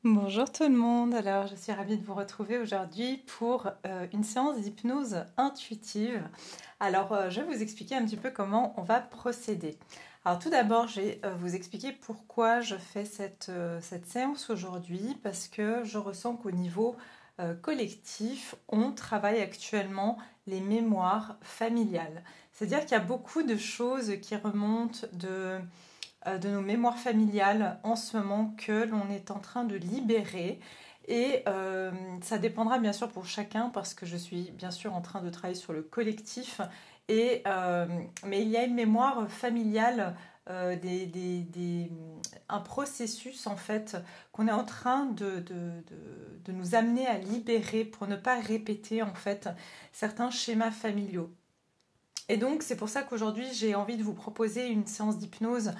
Bonjour tout le monde, alors je suis ravie de vous retrouver aujourd'hui pour une séance d'hypnose intuitive. Alors je vais vous expliquer un petit peu comment on va procéder. Alors tout d'abord je vais vous expliquer pourquoi je fais cette séance aujourd'hui, parce que je ressens qu'au niveau collectif, on travaille actuellement les mémoires familiales. C'est-à-dire qu'il y a beaucoup de choses qui remontent de nos mémoires familiales en ce moment que l'on est en train de libérer. Et ça dépendra bien sûr pour chacun, parce que je suis bien sûr en train de travailler sur le collectif. Mais il y a une mémoire familiale, un processus en fait qu'on est en train de nous amener à libérer pour ne pas répéter en fait certains schémas familiaux. Et donc c'est pour ça qu'aujourd'hui j'ai envie de vous proposer une séance d'hypnose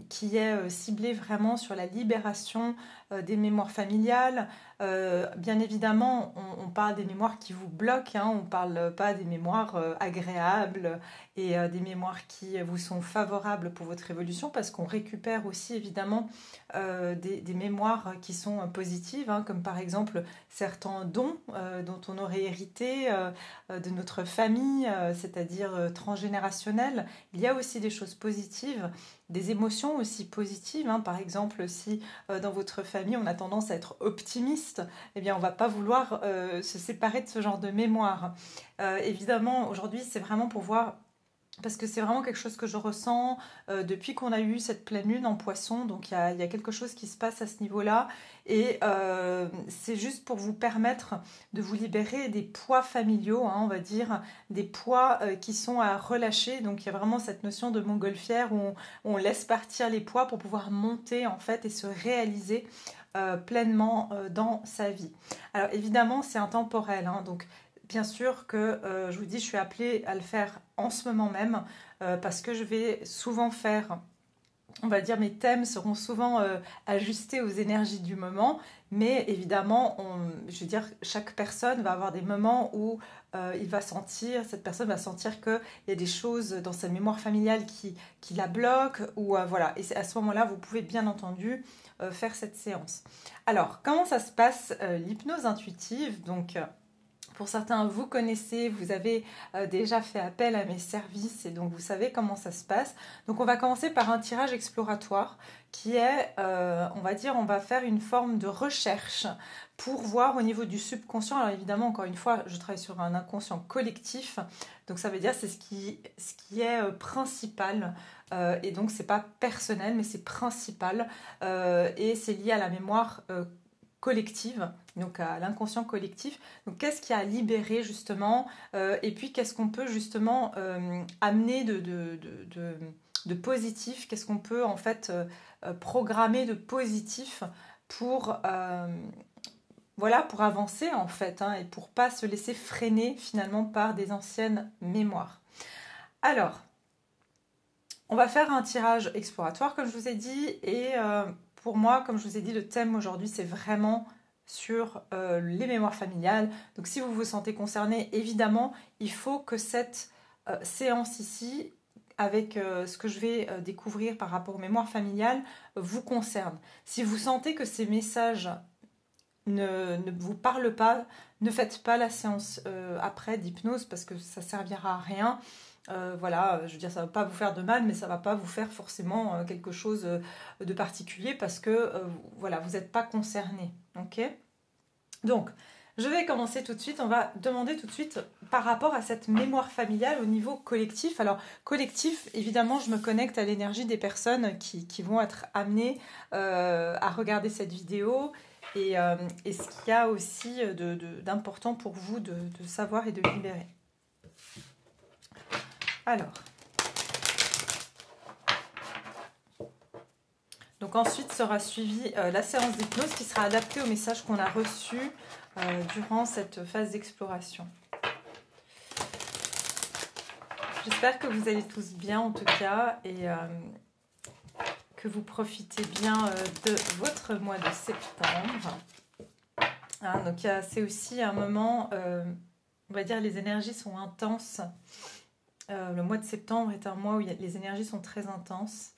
qui est ciblée vraiment sur la libération des mémoires familiales. Bien évidemment, on parle des mémoires qui vous bloquent, hein, on ne parle pas des mémoires agréables et des mémoires qui vous sont favorables pour votre évolution, parce qu'on récupère aussi évidemment des mémoires qui sont positives, hein, comme par exemple certains dons dont on aurait hérité de notre famille, c'est-à-dire transgénérationnels. Il y a aussi des choses positives, des émotions aussi positives, hein. Par exemple, si dans votre famille on a tendance à être optimiste, eh bien on ne va pas vouloir se séparer de ce genre de mémoire. Évidemment, aujourd'hui c'est vraiment pour voir, parce que c'est vraiment quelque chose que je ressens depuis qu'on a eu cette pleine lune en Poisson. Donc il y a quelque chose qui se passe à ce niveau-là, et c'est juste pour vous permettre de vous libérer des poids familiaux, hein, on va dire, des poids qui sont à relâcher. Donc il y a vraiment cette notion de montgolfière où on laisse partir les poids pour pouvoir monter en fait et se réaliser pleinement dans sa vie. Alors évidemment c'est intemporel, hein, donc bien sûr que je vous dis, je suis appelée à le faire en ce moment même, parce que je vais souvent faire, on va dire, mes thèmes seront souvent ajustés aux énergies du moment, mais évidemment, je veux dire, chaque personne va avoir des moments où cette personne va sentir qu'il y a des choses dans sa mémoire familiale qui la bloquent, ou voilà, et à ce moment-là, vous pouvez bien entendu faire cette séance. Alors, comment ça se passe l'hypnose intuitive? Donc, pour certains, vous connaissez, vous avez déjà fait appel à mes services, et donc vous savez comment ça se passe. Donc on va commencer par un tirage exploratoire qui est, on va dire, on va faire une forme de recherche pour voir au niveau du subconscient. Alors évidemment, encore une fois, je travaille sur un inconscient collectif, donc ça veut dire c'est ce qui est principal, et donc c'est pas personnel, mais c'est principal, et c'est lié à la mémoire collective, donc à l'inconscient collectif. Donc qu'est-ce qui a libéré justement, et puis qu'est-ce qu'on peut justement amener de positif, qu'est-ce qu'on peut en fait programmer de positif pour voilà, pour avancer en fait, hein, et pour pas se laisser freiner finalement par des anciennes mémoires. Alors, on va faire un tirage exploratoire comme je vous ai dit, et pour moi, comme je vous ai dit, le thème aujourd'hui, c'est vraiment sur les mémoires familiales. Donc si vous vous sentez concerné, évidemment, il faut que cette séance ici, avec ce que je vais découvrir par rapport aux mémoires familiales, vous concerne. Si vous sentez que ces messages ne vous parlent pas, ne faites pas la séance après d'hypnose, parce que ça ne servira à rien. Voilà, je veux dire, ça ne va pas vous faire de mal, mais ça ne va pas vous faire forcément quelque chose de particulier, parce que voilà, vous n'êtes pas concerné. Ok ? Donc, je vais commencer tout de suite. On va demander tout de suite par rapport à cette mémoire familiale au niveau collectif. Alors, collectif, évidemment, je me connecte à l'énergie des personnes qui vont être amenées à regarder cette vidéo, et ce qu'il y a aussi d'important pour vous de savoir et de libérer. Alors, donc ensuite sera suivie la séance d'hypnose qui sera adaptée au message qu'on a reçu durant cette phase d'exploration. J'espère que vous allez tous bien en tout cas, et que vous profitez bien de votre mois de septembre. Hein, donc c'est aussi un moment, on va dire les énergies sont intenses. Le mois de septembre est un mois où les énergies sont très intenses.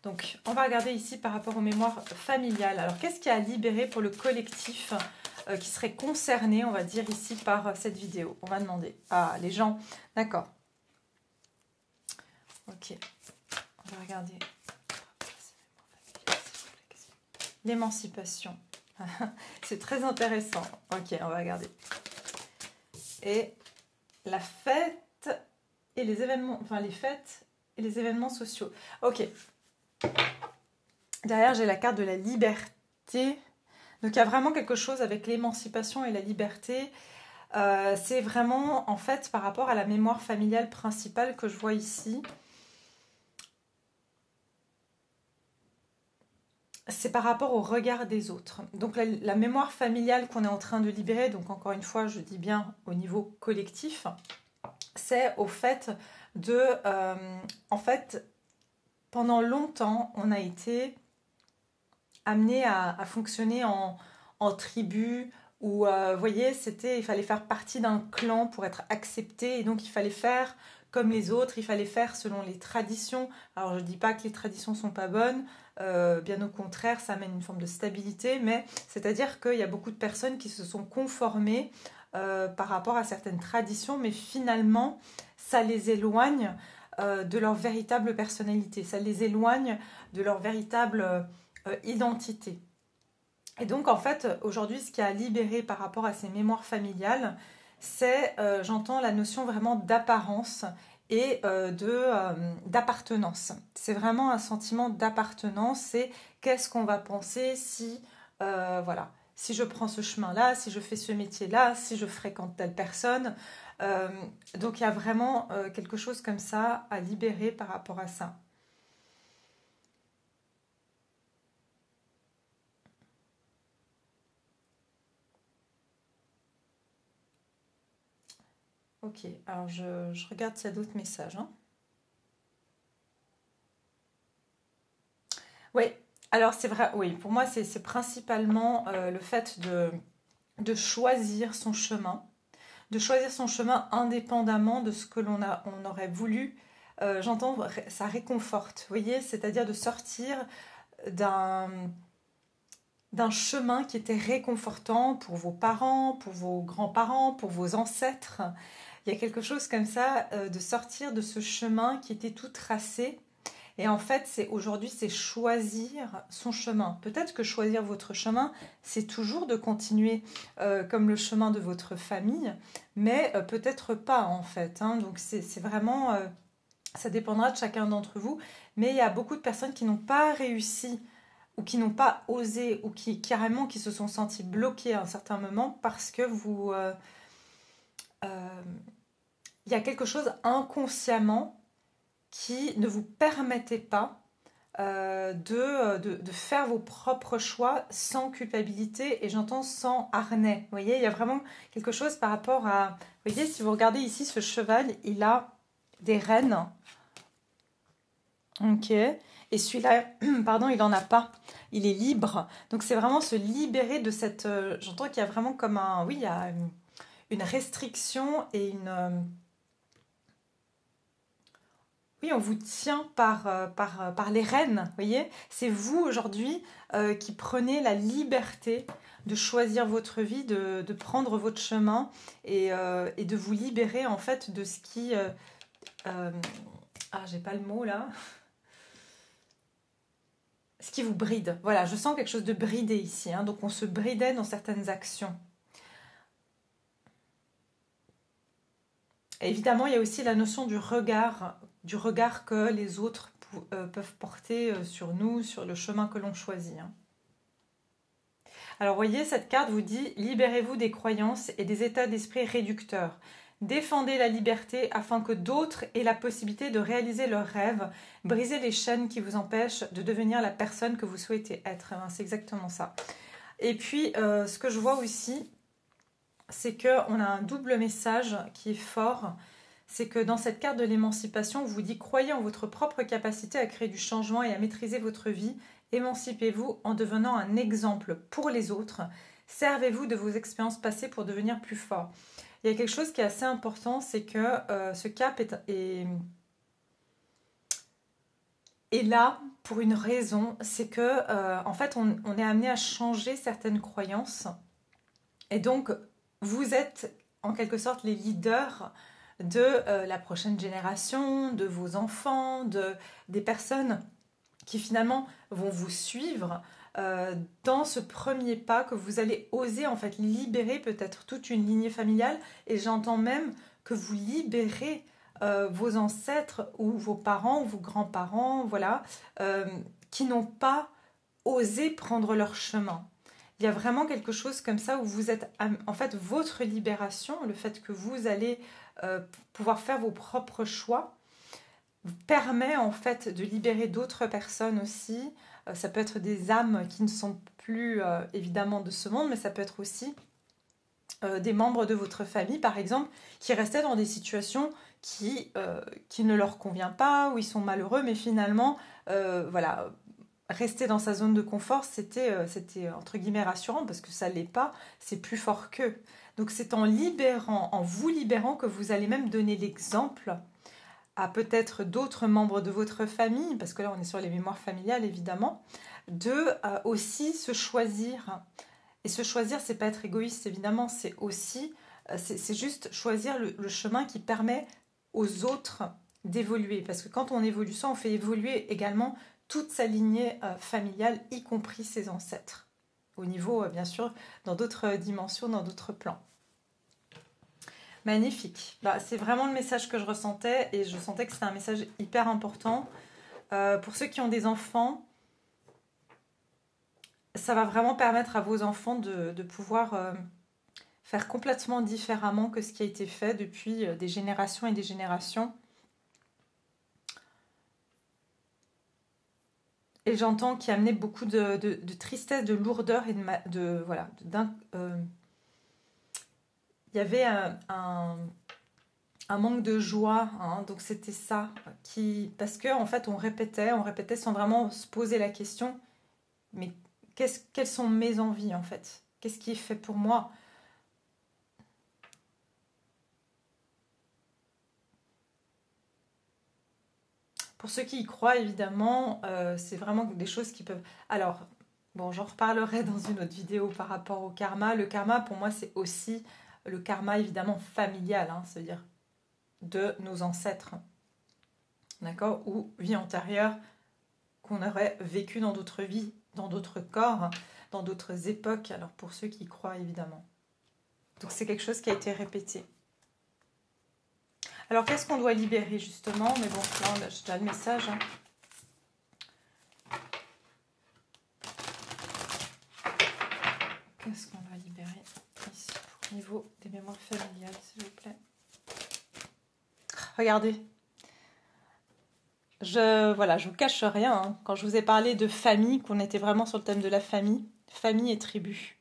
Donc on va regarder ici par rapport aux mémoires familiales. Alors qu'est-ce qu'il y a à libérer pour le collectif qui serait concerné, on va dire ici, par cette vidéo? On va demander. Ah, les gens, d'accord. Ok, on va regarder. L'émancipation. C'est très intéressant. Ok, on va regarder. Et la fête et les événements, enfin les fêtes et les événements sociaux. Ok. Derrière, j'ai la carte de la liberté. Donc, il y a vraiment quelque chose avec l'émancipation et la liberté. C'est vraiment, en fait, par rapport à la mémoire familiale principale que je vois ici. C'est par rapport au regard des autres. Donc la mémoire familiale qu'on est en train de libérer, donc encore une fois, je dis bien au niveau collectif, c'est au fait de... en fait, pendant longtemps, on a été amené à fonctionner en tribu, où, vous voyez, il fallait faire partie d'un clan pour être accepté, et donc il fallait faire comme les autres, il fallait faire selon les traditions. Alors je ne dis pas que les traditions ne sont pas bonnes, bien au contraire, ça amène une forme de stabilité, mais c'est-à-dire qu'il y a beaucoup de personnes qui se sont conformées par rapport à certaines traditions, mais finalement, ça les éloigne de leur véritable personnalité, ça les éloigne de leur véritable identité. Et donc, en fait, aujourd'hui, ce qui a libéré par rapport à ces mémoires familiales, c'est, j'entends la notion vraiment d'apparence et d'appartenance. C'est vraiment un sentiment d'appartenance. C'est qu'est-ce qu'on va penser si, voilà, si je prends ce chemin-là, si je fais ce métier-là, si je fréquente telle personne. Donc, il y a vraiment quelque chose comme ça à libérer par rapport à ça. Ok, alors je regarde s'il y a d'autres messages. Hein. Oui, alors c'est vrai, oui, pour moi c'est principalement le fait de choisir son chemin, de choisir son chemin indépendamment de ce que on aurait voulu. J'entends, ça réconforte, vous voyez, c'est-à-dire de sortir d'un chemin qui était réconfortant pour vos parents, pour vos grands-parents, pour vos ancêtres. Il y a quelque chose comme ça, de sortir de ce chemin qui était tout tracé. Et en fait, aujourd'hui, c'est choisir son chemin. Peut-être que choisir votre chemin, c'est toujours de continuer comme le chemin de votre famille, mais peut-être pas en fait. Hein. Donc c'est vraiment, ça dépendra de chacun d'entre vous. Mais il y a beaucoup de personnes qui n'ont pas réussi ou qui n'ont pas osé ou qui carrément qui se sont sentis bloqués à un certain moment parce que il y a quelque chose inconsciemment qui ne vous permettait pas de faire vos propres choix sans culpabilité et j'entends sans harnais. Vous voyez, il y a vraiment quelque chose par rapport à... Vous voyez, si vous regardez ici, ce cheval, il a des rênes. Ok. Et celui-là, pardon, il n'en a pas. Il est libre. Donc c'est vraiment se libérer de cette... j'entends qu'il y a vraiment comme un... Oui, il y a une restriction et une... Oui, on vous tient par les rênes, vous voyez. C'est vous aujourd'hui qui prenez la liberté de choisir votre vie, de prendre votre chemin et de vous libérer en fait de ce qui... j'ai pas le mot là. Ce qui vous bride. Voilà, je sens quelque chose de bridé ici. Hein, donc on se bridait dans certaines actions. Et évidemment, il y a aussi la notion du regard que les autres peuvent porter sur nous, sur le chemin que l'on choisit. Hein. Alors, vous voyez, cette carte vous dit « Libérez-vous des croyances et des états d'esprit réducteurs. Défendez la liberté afin que d'autres aient la possibilité de réaliser leurs rêves. Brisez les chaînes qui vous empêchent de devenir la personne que vous souhaitez être. » C'est exactement ça. Et puis, ce que je vois aussi, c'est qu'on a un double message qui est fort. c'est que dans cette carte de l'émancipation, on vous dit: croyez en votre propre capacité à créer du changement et à maîtriser votre vie. Émancipez-vous en devenant un exemple pour les autres. Servez-vous de vos expériences passées pour devenir plus fort. Il y a quelque chose qui est assez important, c'est que ce cap est là pour une raison. C'est que en fait, on est amené à changer certaines croyances. Et donc, vous êtes en quelque sorte les leaders de la prochaine génération, de vos enfants, des personnes qui finalement vont vous suivre dans ce premier pas que vous allez oser en fait libérer peut-être toute une lignée familiale. Et j'entends même que vous libérez vos ancêtres ou vos parents ou vos grands-parents, voilà, qui n'ont pas osé prendre leur chemin. Il y a vraiment quelque chose comme ça où vous êtes, en fait, votre libération, le fait que vous allez pouvoir faire vos propres choix, permet en fait de libérer d'autres personnes aussi. Ça peut être des âmes qui ne sont plus évidemment de ce monde, mais ça peut être aussi des membres de votre famille, par exemple, qui restaient dans des situations qui ne leur convient pas, où ils sont malheureux, mais finalement, voilà, rester dans sa zone de confort, c'était entre guillemets rassurant, parce que ça ne l'est pas, c'est plus fort qu'eux. Donc c'est en vous libérant, que vous allez même donner l'exemple à peut-être d'autres membres de votre famille, parce que là on est sur les mémoires familiales évidemment, de aussi se choisir. Et se choisir, c'est pas être égoïste évidemment, c'est aussi, c'est juste choisir le chemin qui permet aux autres d'évoluer. Parce que quand on évolue ça, on fait évoluer également toute sa lignée familiale, y compris ses ancêtres. Au niveau, bien sûr, dans d'autres dimensions, dans d'autres plans. Magnifique. Bah, c'est vraiment le message que je ressentais et je sentais que c'était un message hyper important. Pour ceux qui ont des enfants, ça va vraiment permettre à vos enfants de pouvoir faire complètement différemment que ce qui a été fait depuis des générations et des générations. Et j'entends qu'il amenait beaucoup de tristesse, de lourdeur et voilà, il y avait un manque de joie, hein, donc c'était ça parce que en fait on répétait sans vraiment se poser la question, mais quelles sont mes envies en fait, qu'est-ce qui est fait pour moi? Pour ceux qui y croient évidemment, c'est vraiment des choses qui peuvent... Alors, bon, j'en reparlerai dans une autre vidéo par rapport au karma. Le karma pour moi c'est aussi le karma évidemment familial, hein, c'est-à-dire de nos ancêtres, d'accord, ou vie antérieure qu'on aurait vécu dans d'autres vies, dans d'autres corps, dans d'autres époques, alors pour ceux qui y croient évidemment. Donc c'est quelque chose qui a été répété. Alors qu'est-ce qu'on doit libérer justement? Mais bon, là on a déjà le message. Hein. Qu'est-ce qu'on doit libérer ici au niveau des mémoires familiales, s'il vous plaît? Regardez. Je vous cache rien. Hein. Quand je vous ai parlé de famille, qu'on était vraiment sur le thème de la famille et tribu.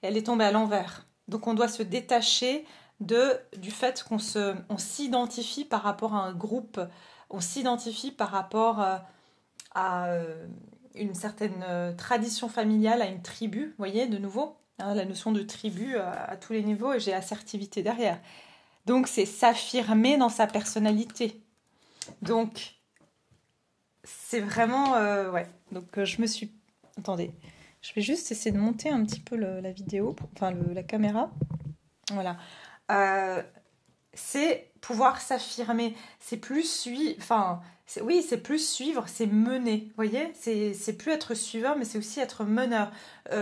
Et elle est tombée à l'envers. Donc on doit se détacher du fait on s'identifie par rapport à un groupe, on s'identifie par rapport à une certaine tradition familiale, à une tribu, vous voyez, de nouveau, hein, la notion de tribu à tous les niveaux, et j'ai assertivité derrière. Donc c'est s'affirmer dans sa personnalité. Donc c'est vraiment... ouais, donc je me suis... Attendez, je vais juste essayer de monter un petit peu la vidéo, la caméra. Voilà. C'est pouvoir s'affirmer, c'est plus suivre, c'est plus suivre, c'est mener, vous voyez, c'est plus être suiveur, mais c'est aussi être meneur.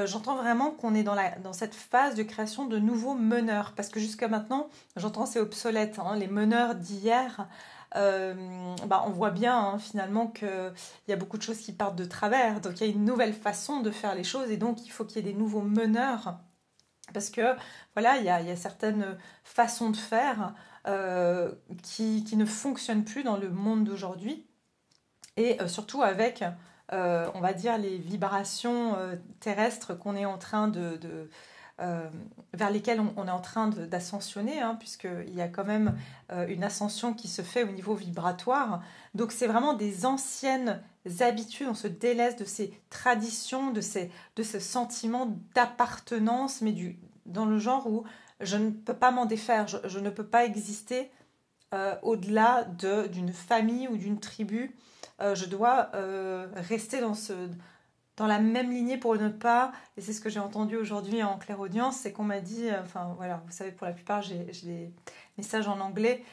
J'entends vraiment qu'on est dans cette phase de création de nouveaux meneurs, parce que jusqu'à maintenant, j'entends c'est obsolète, hein, les meneurs d'hier, on voit bien hein, finalement qu'il y a beaucoup de choses qui partent de travers, donc il y a une nouvelle façon de faire les choses, et donc il faut qu'il y ait des nouveaux meneurs. Parce que voilà, il y a certaines façons de faire qui ne fonctionnent plus dans le monde d'aujourd'hui. Et surtout avec, on va dire, les vibrations terrestres qu'on est en train vers lesquels on est en train d'ascensionner, hein, puisqu'il y a quand même une ascension qui se fait au niveau vibratoire. Donc c'est vraiment des anciennes habitudes, on se délaisse de ces traditions, de ce sentiment d'appartenance, mais dans le genre où je ne peux pas m'en défaire, je ne peux pas exister au-delà d'une famille ou d'une tribu. Je dois rester dans la même lignée pour ne pas, et c'est ce que j'ai entendu aujourd'hui en clairaudience, c'est qu'on m'a dit, enfin voilà, vous savez, pour la plupart j'ai des messages en anglais,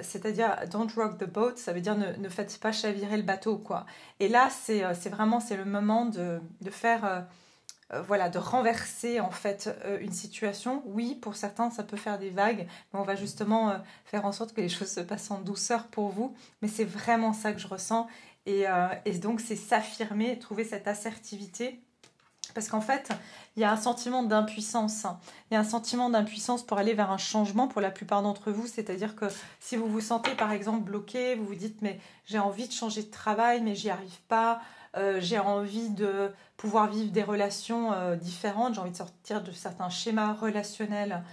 c'est-à-dire don't rock the boat, ça veut dire ne faites pas chavirer le bateau, quoi. Et là, c'est vraiment, c'est le moment de faire, voilà, de renverser en fait une situation. Oui, pour certains, ça peut faire des vagues, mais on va justement faire en sorte que les choses se passent en douceur pour vous. Mais c'est vraiment ça que je ressens. Et donc, c'est s'affirmer, trouver cette assertivité. Parce qu'en fait, il y a un sentiment d'impuissance. Il y a un sentiment d'impuissance pour aller vers un changement pour la plupart d'entre vous. C'est-à-dire que si vous vous sentez par exemple bloqué, vous vous dites mais j'ai envie de changer de travail, mais j'y arrive pas. J'ai envie de pouvoir vivre des relations différentes. J'ai envie de sortir de certains schémas relationnels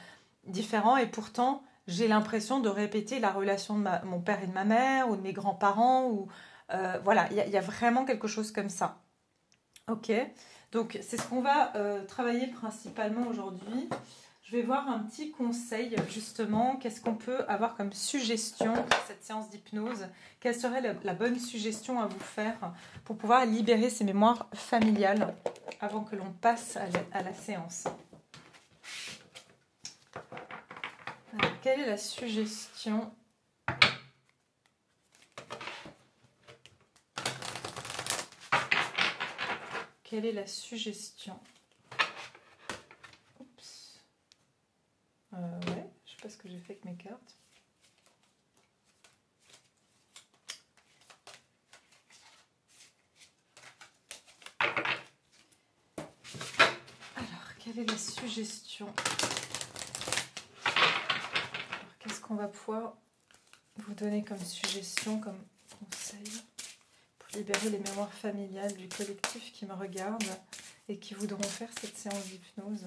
différents. Et pourtant, j'ai l'impression de répéter la relation de mon père et de ma mère ou de mes grands-parents. Voilà, il y a vraiment quelque chose comme ça. Ok, donc c'est ce qu'on va travailler principalement aujourd'hui. Je vais voir un petit conseil justement. Qu'est-ce qu'on peut avoir comme suggestion pour cette séance d'hypnose? Quelle serait la bonne suggestion à vous faire pour pouvoir libérer ces mémoires familiales avant que l'on passe à la séance? Alors, quelle est la suggestion? Quelle est la suggestion? Oups. Ouais, je sais pas ce que j'ai fait avec mes cartes. Alors, quelle est la suggestion? Alors, qu'est-ce qu'on va pouvoir vous donner comme suggestion, comme conseil pour libérer les mémoires familiales du collectif qui me regarde et qui voudront faire cette séance d'hypnose?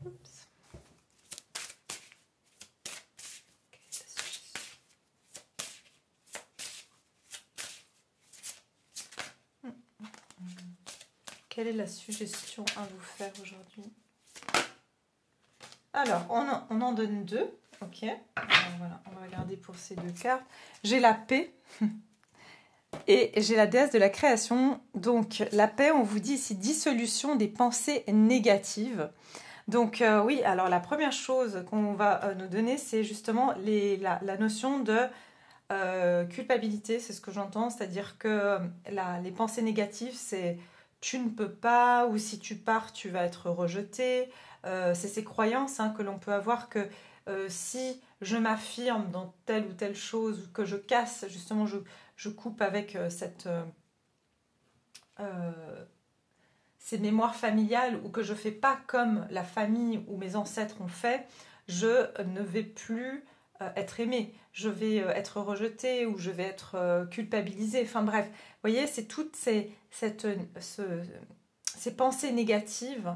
Oups. Quelle est la suggestion à vous faire aujourd'hui? Alors, on en donne deux. Ok. Alors, voilà, on va regarder pour ces deux cartes. J'ai la paix et j'ai la déesse de la création. Donc, la paix, on vous dit ici dissolution des pensées négatives. Donc, oui, alors la première chose qu'on va nous donner, c'est justement la notion de culpabilité. C'est ce que j'entends. C'est-à-dire que les pensées négatives, c'est tu ne peux pas, ou si tu pars, tu vas être rejeté. C'est ces croyances que l'on peut avoir que si je m'affirme dans telle ou telle chose, ou que je casse, justement, je coupe avec ces mémoires familiales, ou que je ne fais pas comme la famille ou mes ancêtres ont fait, je ne vais plus être aimée, je vais être rejetée, ou je vais être culpabilisée. Enfin bref, vous voyez, c'est toutes ces pensées négatives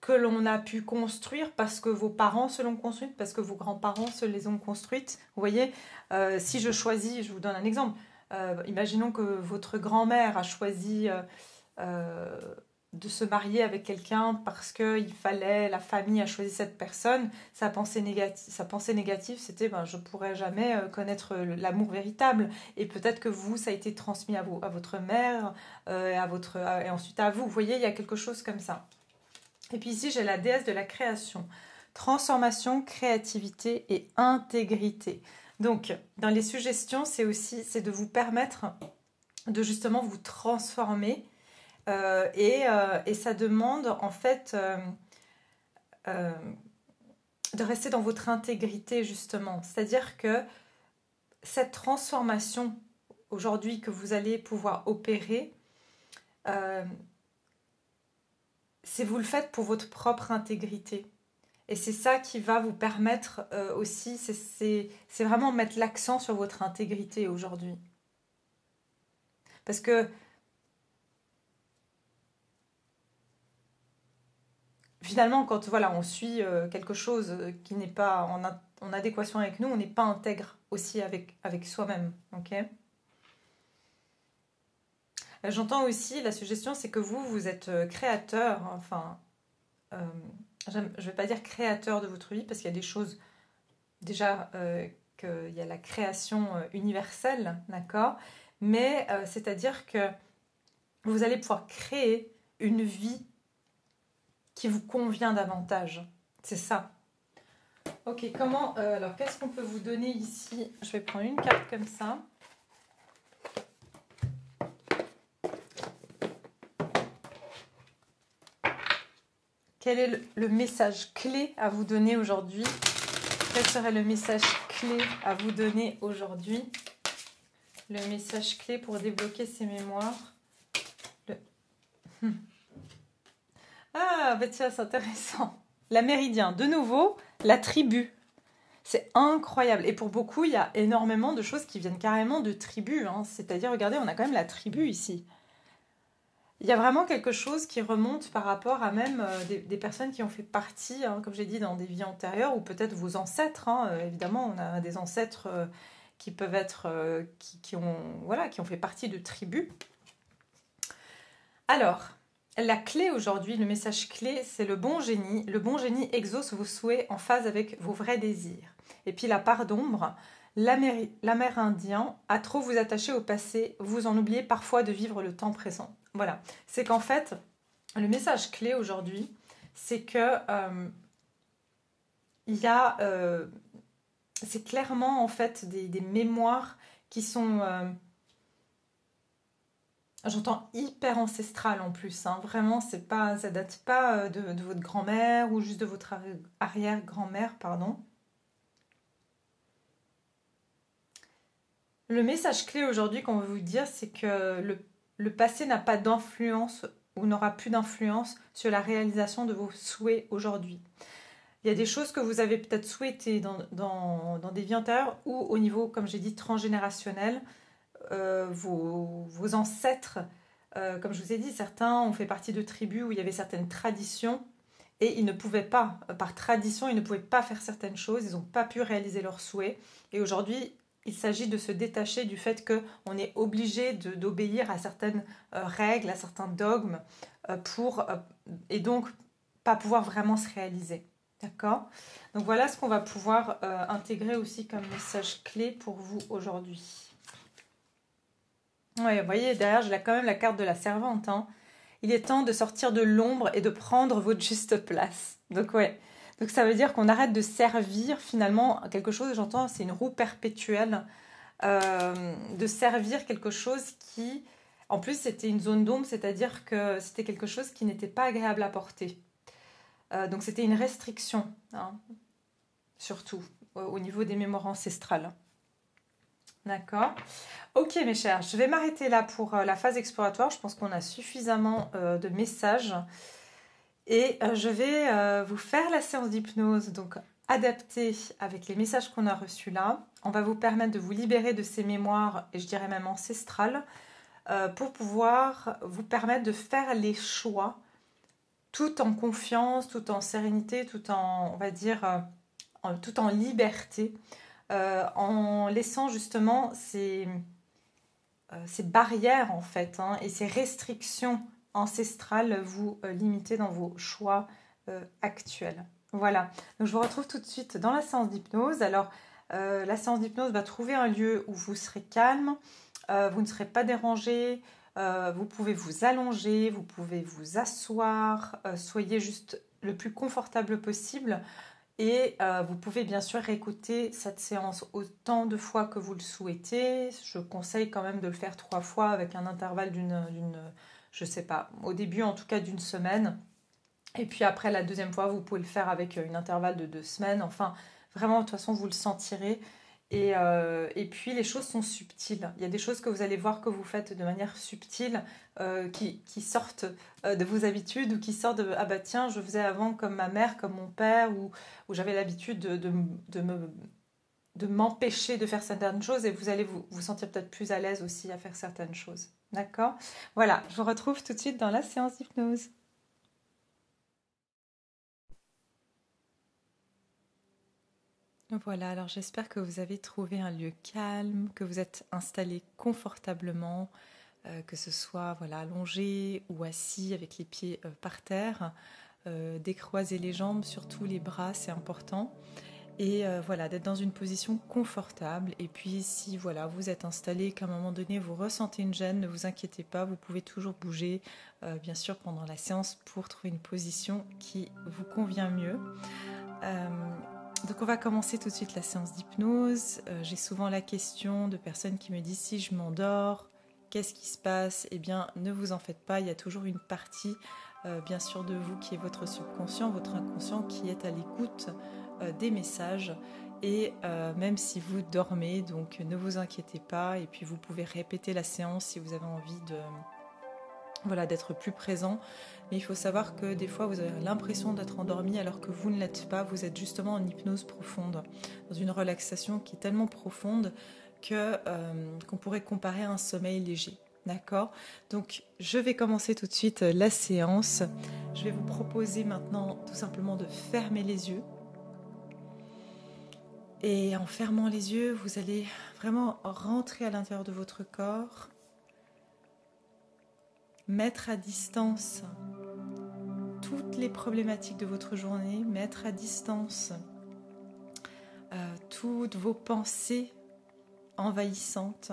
que l'on a pu construire parce que vos parents se l'ont construite, parce que vos grands-parents se les ont construites. Vous voyez, si je choisis, je vous donne un exemple, imaginons que votre grand-mère a choisi de se marier avec quelqu'un parce qu'il fallait, la famille a choisi cette personne, sa pensée négative c'était je ne pourrai jamais connaître l'amour véritable. Et peut-être que vous, ça a été transmis à votre mère et ensuite à vous. Vous voyez, il y a quelque chose comme ça. Et puis ici, j'ai la déesse de la création. Transformation, créativité et intégrité. Donc, dans les suggestions, c'est de vous permettre de justement vous transformer. Et ça demande en fait de rester dans votre intégrité justement. C'est-à-dire que cette transformation aujourd'hui que vous allez pouvoir opérer, c'est vous le faites pour votre propre intégrité. Et c'est ça qui va vous permettre aussi, c'est vraiment mettre l'accent sur votre intégrité aujourd'hui. Parce que finalement, quand voilà, on suit quelque chose qui n'est pas en adéquation avec nous, on n'est pas intègre aussi avec soi-même. Ok. J'entends aussi, la suggestion, c'est que vous êtes créateur, enfin, euh, je ne vais pas dire créateur de votre vie, parce qu'il y a des choses, déjà, qu'il y a la création universelle, d'accord? Mais c'est-à-dire que vous allez pouvoir créer une vie qui vous convient davantage. C'est ça. Ok, comment... alors, qu'est-ce qu'on peut vous donner ici? Je vais prendre une carte comme ça. Quel est le message clé à vous donner aujourd'hui? Quel serait le message clé à vous donner aujourd'hui? Le message clé pour débloquer ces mémoires. Ah, bah tiens, c'est intéressant. La méridien, de nouveau, la tribu. C'est incroyable. Et pour beaucoup, il y a énormément de choses qui viennent carrément de tribus. Hein. C'est-à-dire, regardez, on a quand même la tribu ici. Il y a vraiment quelque chose qui remonte par rapport à même des personnes qui ont fait partie, hein, comme j'ai dit, dans des vies antérieures, ou peut-être vos ancêtres. Hein. Évidemment, on a des ancêtres qui peuvent être, qui ont fait partie de tribus. Alors, la clé aujourd'hui, le message clé, c'est le bon génie. Le bon génie exauce vos souhaits en phase avec vos vrais désirs. Et puis la part d'ombre, l'Amérindien, à trop vous attacher au passé, vous en oubliez parfois de vivre le temps présent. Voilà, c'est qu'en fait, le message clé aujourd'hui, c'est que c'est clairement en fait des mémoires qui sont, j'entends hyper ancestrales en plus. Hein. Vraiment, ça date pas de votre grand-mère ou juste de votre arrière-grand-mère, pardon. Le message clé aujourd'hui qu'on veut vous dire, c'est que le passé n'a pas d'influence ou n'aura plus d'influence sur la réalisation de vos souhaits aujourd'hui. Il y a des choses que vous avez peut-être souhaitées dans des vies antérieures ou au niveau, comme j'ai dit, transgénérationnel. Vos ancêtres, comme je vous ai dit, certains ont fait partie de tribus où il y avait certaines traditions et ils ne pouvaient pas, par tradition, ils ne pouvaient pas faire certaines choses, ils n'ont pas pu réaliser leurs souhaits. Et aujourd'hui, il s'agit de se détacher du fait qu'on est obligé d'obéir à certaines règles, à certains dogmes, et donc pas pouvoir vraiment se réaliser. D'accord? Donc voilà ce qu'on va pouvoir intégrer aussi comme message clé pour vous aujourd'hui. Ouais, vous voyez, derrière, j'ai quand même la carte de la servante. Hein. Il est temps de sortir de l'ombre et de prendre votre juste place. Donc ouais. Donc ça veut dire qu'on arrête de servir finalement quelque chose, j'entends, c'est une roue perpétuelle, de servir quelque chose qui, en plus c'était une zone d'ombre, c'est-à-dire que c'était quelque chose qui n'était pas agréable à porter. Donc c'était une restriction, hein, surtout au niveau des mémoires ancestrales. D'accord. Ok mes chers, je vais m'arrêter là pour la phase exploratoire. Je pense qu'on a suffisamment de messages. Et je vais vous faire la séance d'hypnose, donc adaptée avec les messages qu'on a reçus là. On va vous permettre de vous libérer de ces mémoires, et je dirais même ancestrales, pour pouvoir vous permettre de faire les choix tout en confiance, tout en sérénité, tout en, on va dire, tout en liberté, en laissant justement ces barrières en fait, hein, et ces restrictions ancestrales vous limiter dans vos choix actuels. Voilà, donc je vous retrouve tout de suite dans la séance d'hypnose. Alors, la séance d'hypnose va trouver un lieu où vous serez calme, vous ne serez pas dérangé, vous pouvez vous allonger, vous pouvez vous asseoir, soyez juste le plus confortable possible. Et vous pouvez bien sûr réécouter cette séance autant de fois que vous le souhaitez. Je conseille quand même de le faire 3 fois avec un intervalle je sais pas, au début en tout cas d'une semaine. Et puis après la deuxième fois, vous pouvez le faire avec une intervalle de 2 semaines. Enfin, vraiment, de toute façon, vous le sentirez. Et puis les choses sont subtiles. Il y a des choses que vous allez voir que vous faites de manière subtile qui sortent de vos habitudes ou qui sortent de ah bah tiens je faisais avant comme ma mère, comme mon père ou j'avais l'habitude de m'empêcher de faire certaines choses et vous allez vous sentir peut-être plus à l'aise aussi à faire certaines choses. D'accord? Voilà, je vous retrouve tout de suite dans la séance d'hypnose. Voilà, alors j'espère que vous avez trouvé un lieu calme, que vous êtes installé confortablement, que ce soit voilà, allongé ou assis avec les pieds par terre. Décroiser les jambes, surtout les bras, c'est important. Et voilà, d'être dans une position confortable. Et puis si voilà, vous êtes installé, qu'à un moment donné vous ressentez une gêne, ne vous inquiétez pas, vous pouvez toujours bouger, bien sûr pendant la séance, pour trouver une position qui vous convient mieux. Donc on va commencer tout de suite la séance d'hypnose. J'ai souvent la question de personnes qui me disent si je m'endors, qu'est-ce qui se passe? Eh bien, ne vous en faites pas, il y a toujours une partie, bien sûr, de vous qui est votre subconscient, votre inconscient qui est à l'écoute des messages. Et même si vous dormez, donc ne vous inquiétez pas. Et puis vous pouvez répéter la séance si vous avez envie d'être plus présent. Mais il faut savoir que des fois vous avez l'impression d'être endormi alors que vous ne l'êtes pas. Vous êtes justement en hypnose profonde, dans une relaxation qui est tellement profonde qu'on pourrait comparer à un sommeil léger. D'accord? Donc je vais commencer tout de suite la séance. Je vais vous proposer maintenant tout simplement de fermer les yeux. Et en fermant les yeux, vous allez vraiment rentrer à l'intérieur de votre corps, mettre à distance toutes les problématiques de votre journée, mettre à distance toutes vos pensées envahissantes.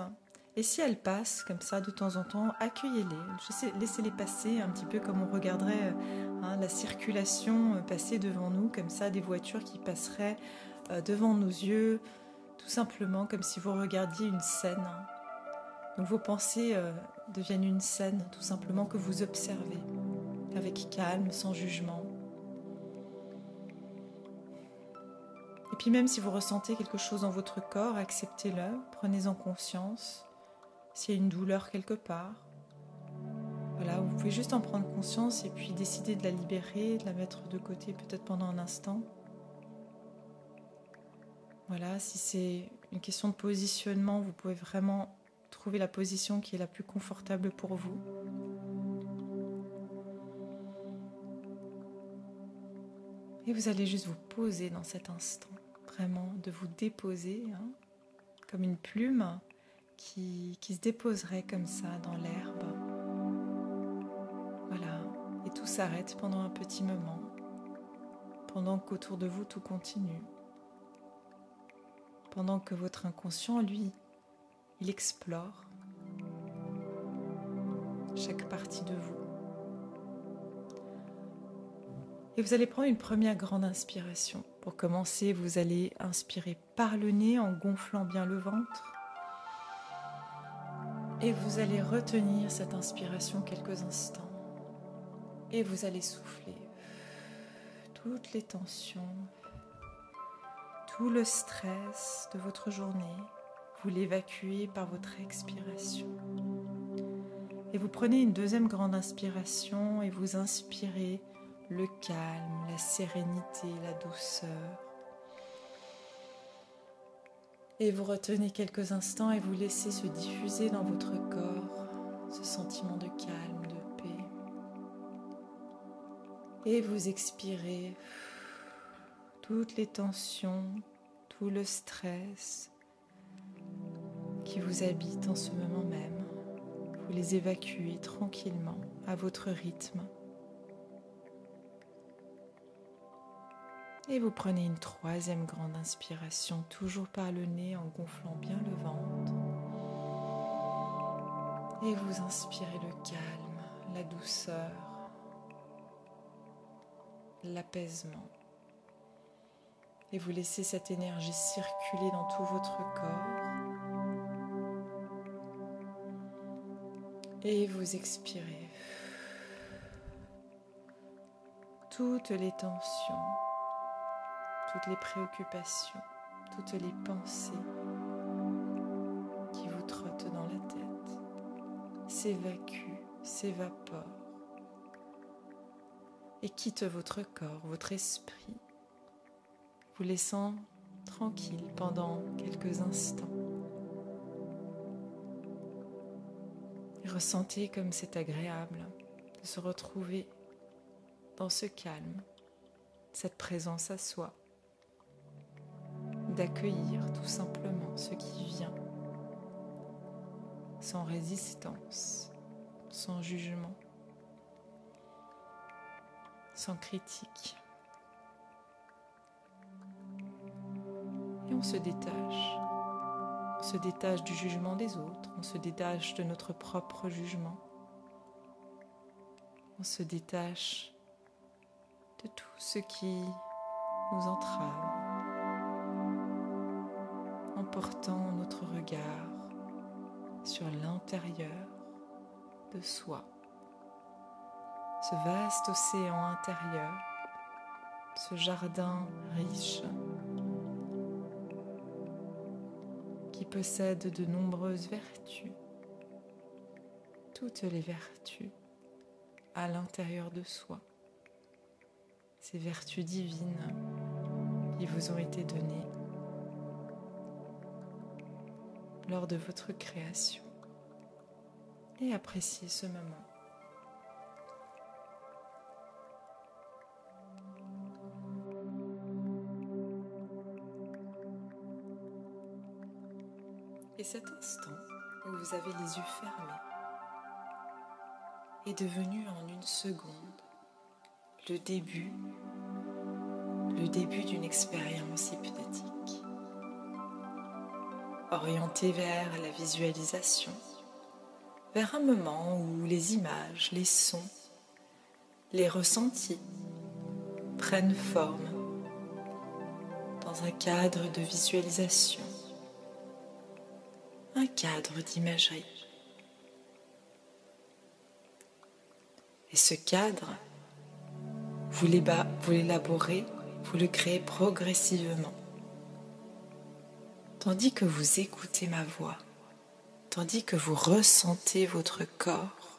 Et si elles passent comme ça de temps en temps, accueillez-les, laissez-les passer un petit peu comme on regarderait la circulation passer devant nous, comme ça des voitures qui passeraient devant nos yeux, tout simplement comme si vous regardiez une scène. Donc vos pensées deviennent une scène, tout simplement que vous observez avec calme, sans jugement. Et puis même si vous ressentez quelque chose dans votre corps, acceptez-le, prenez-en conscience. S'il y a une douleur quelque part, voilà, vous pouvez juste en prendre conscience et puis décider de la libérer, de la mettre de côté peut-être pendant un instant. Voilà, si c'est une question de positionnement, vous pouvez vraiment trouver la position qui est la plus confortable pour vous. Et vous allez juste vous poser dans cet instant, vraiment de vous déposer, comme une plume qui se déposerait comme ça dans l'herbe. Voilà, et tout s'arrête pendant un petit moment, pendant qu'autour de vous tout continue. Pendant que votre inconscient, lui, il explore chaque partie de vous. Et vous allez prendre une première grande inspiration. Pour commencer, vous allez inspirer par le nez en gonflant bien le ventre. Et vous allez retenir cette inspiration quelques instants. Et vous allez souffler toutes les tensions, tout le stress de votre journée. Vous l'évacuez par votre expiration. Et vous prenez une deuxième grande inspiration et vous inspirez le calme, la sérénité, la douceur. Et vous retenez quelques instants et vous laissez se diffuser dans votre corps ce sentiment de calme, de paix. Et vous expirez toutes les tensions, tout le stress qui vous habite en ce moment même. Vous les évacuez tranquillement à votre rythme. Et vous prenez une troisième grande inspiration, toujours par le nez en gonflant bien le ventre. Et vous inspirez le calme, la douceur, l'apaisement. Et vous laissez cette énergie circuler dans tout votre corps. Et vous expirez toutes les tensions, toutes les préoccupations, toutes les pensées qui vous trottent dans la tête, s'évacuent, s'évaporent et quittent votre corps, votre esprit, vous laissant tranquille pendant quelques instants. Et ressentez comme c'est agréable de se retrouver dans ce calme, cette présence à soi, d'accueillir tout simplement ce qui vient, sans résistance, sans jugement, sans critique. Et on se détache. On se détache du jugement des autres, on se détache de notre propre jugement. On se détache de tout ce qui nous entrave, en portant notre regard sur l'intérieur de soi, ce vaste océan intérieur, ce jardin riche qui possède de nombreuses vertus, toutes les vertus à l'intérieur de soi, ces vertus divines qui vous ont été données lors de votre création. Et appréciez ce moment. Et cet instant où vous avez les yeux fermés est devenu en une seconde le début d'une expérience hypnotique, orientée vers la visualisation, vers un moment où les images, les sons, les ressentis prennent forme dans un cadre de visualisation, un cadre d'imagerie. Et ce cadre, vous l'élaborez, vous le créez progressivement. Tandis que vous écoutez ma voix, tandis que vous ressentez votre corps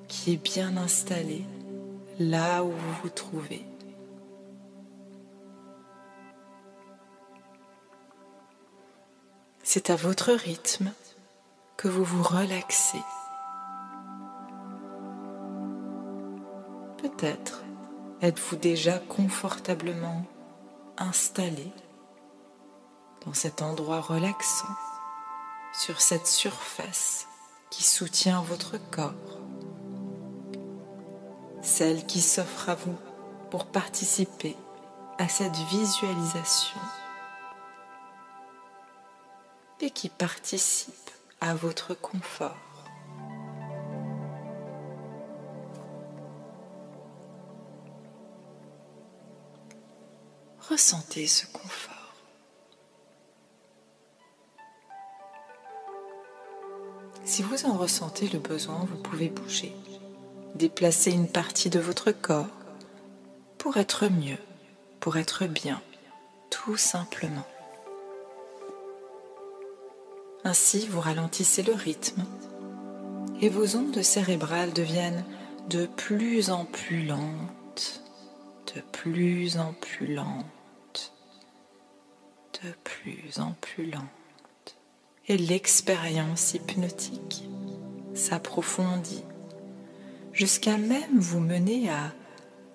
qui est bien installé là où vous vous trouvez. C'est à votre rythme que vous vous relaxez. Peut-être êtes-vous déjà confortablement installé dans cet endroit relaxant, sur cette surface qui soutient votre corps, celle qui s'offre à vous pour participer à cette visualisation et qui participe à votre confort. Ressentez ce confort. Si vous en ressentez le besoin, vous pouvez bouger, déplacer une partie de votre corps pour être mieux, pour être bien, tout simplement. Ainsi, vous ralentissez le rythme et vos ondes cérébrales deviennent de plus en plus lentes, de plus en plus lentes, de plus en plus lentes. Et l'expérience hypnotique s'approfondit jusqu'à même vous mener à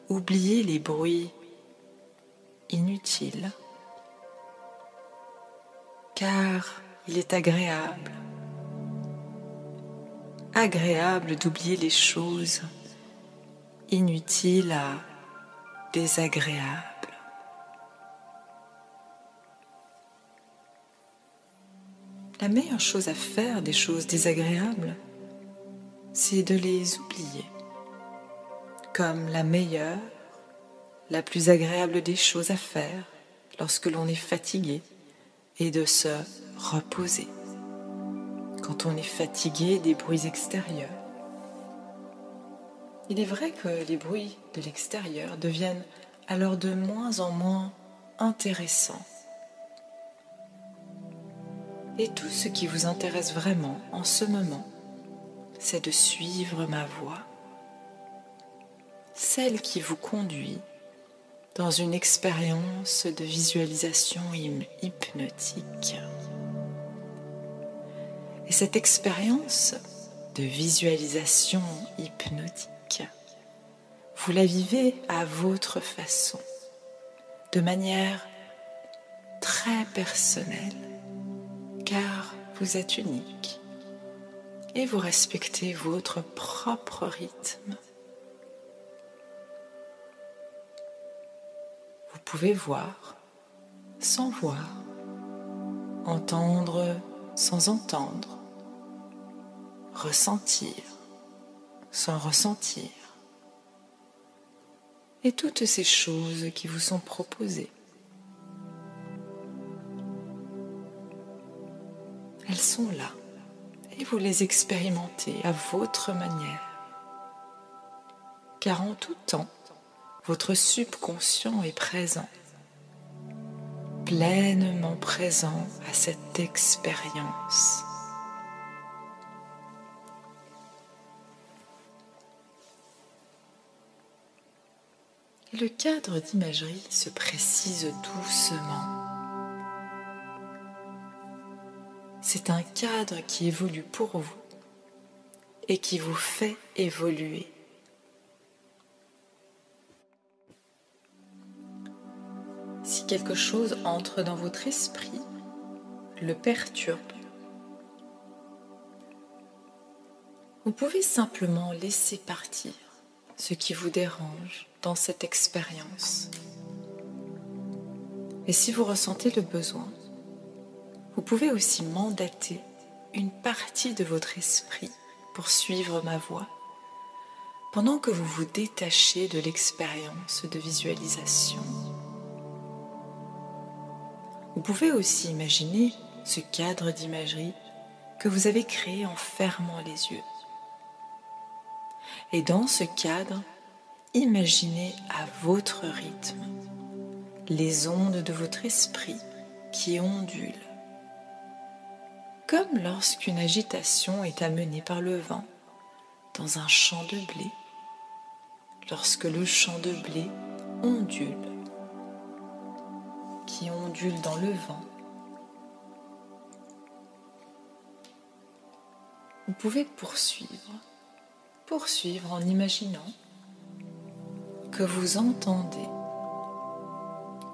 oublier les bruits inutiles, car il est agréable d'oublier les choses inutiles à désagréables. La meilleure chose à faire des choses désagréables, c'est de les oublier, comme la meilleure, la plus agréable des choses à faire lorsque l'on est fatigué, est de se reposer. Quand on est fatigué des bruits extérieurs. Il est vrai que les bruits de l'extérieur deviennent alors de moins en moins intéressants. Et tout ce qui vous intéresse vraiment en ce moment, c'est de suivre ma voix, celle qui vous conduit dans une expérience de visualisation hypnotique. Et cette expérience de visualisation hypnotique, vous la vivez à votre façon, de manière très personnelle, car vous êtes unique et vous respectez votre propre rythme. Vous pouvez voir sans voir, entendre sans entendre, ressentir sans ressentir, et toutes ces choses qui vous sont proposées. Elles sont là et vous les expérimentez à votre manière, car en tout temps, votre subconscient est présent, pleinement présent à cette expérience. Et le cadre d'imagerie se précise doucement. C'est un cadre qui évolue pour vous et qui vous fait évoluer. Si quelque chose entre dans votre esprit, le perturbe, vous pouvez simplement laisser partir ce qui vous dérange dans cette expérience. Et si vous ressentez le besoin, vous pouvez aussi mandater une partie de votre esprit pour suivre ma voix, pendant que vous vous détachez de l'expérience de visualisation. Vous pouvez aussi imaginer ce cadre d'imagerie que vous avez créé en fermant les yeux. Et dans ce cadre, imaginez à votre rythme les ondes de votre esprit qui ondulent, comme lorsqu'une agitation est amenée par le vent dans un champ de blé, lorsque le champ de blé ondule, qui ondule dans le vent. Vous pouvez poursuivre en imaginant que vous entendez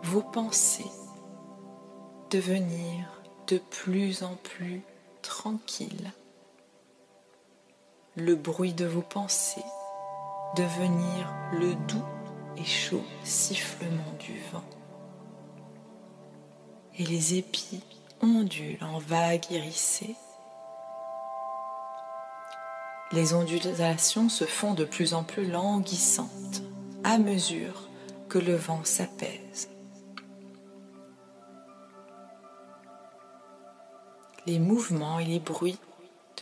vos pensées devenir de plus en plus tranquilles, le bruit de vos pensées devenir le doux et chaud sifflement du vent, et les épis ondulent en vagues hérissées. Les ondulations se font de plus en plus languissantes à mesure que le vent s'apaise. Les mouvements et les bruits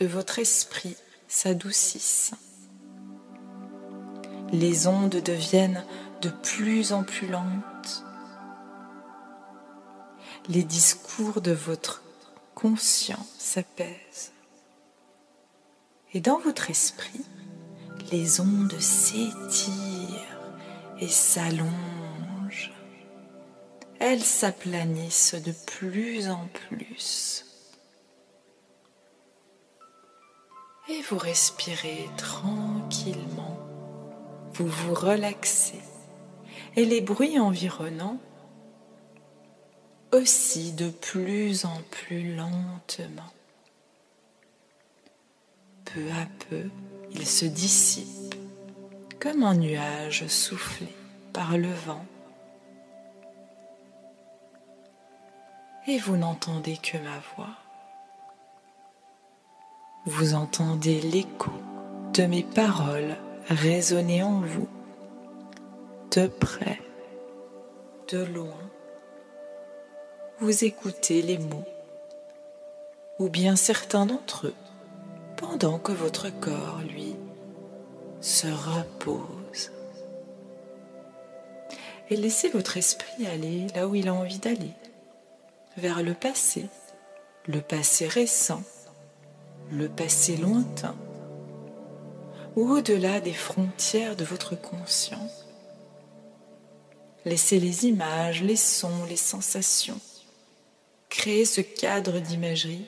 de votre esprit s'adoucissent. Les ondes deviennent de plus en plus lentes. Les discours de votre conscient s'apaisent. Et dans votre esprit, les ondes s'étirent et s'allongent. Elles s'aplanissent de plus en plus. Et vous respirez tranquillement. Vous vous relaxez. Et les bruits environnants oscillent de plus en plus lentement. Peu à peu, ils se dissipent comme un nuage soufflé par le vent. Et vous n'entendez que ma voix. Vous entendez l'écho de mes paroles résonner en vous, de près, de loin. Vous écoutez les mots, ou bien certains d'entre eux, pendant que votre corps, lui, se repose. Et laissez votre esprit aller là où il a envie d'aller, vers le passé récent, le passé lointain, ou au-delà des frontières de votre conscient. Laissez les images, les sons, les sensations créer ce cadre d'imagerie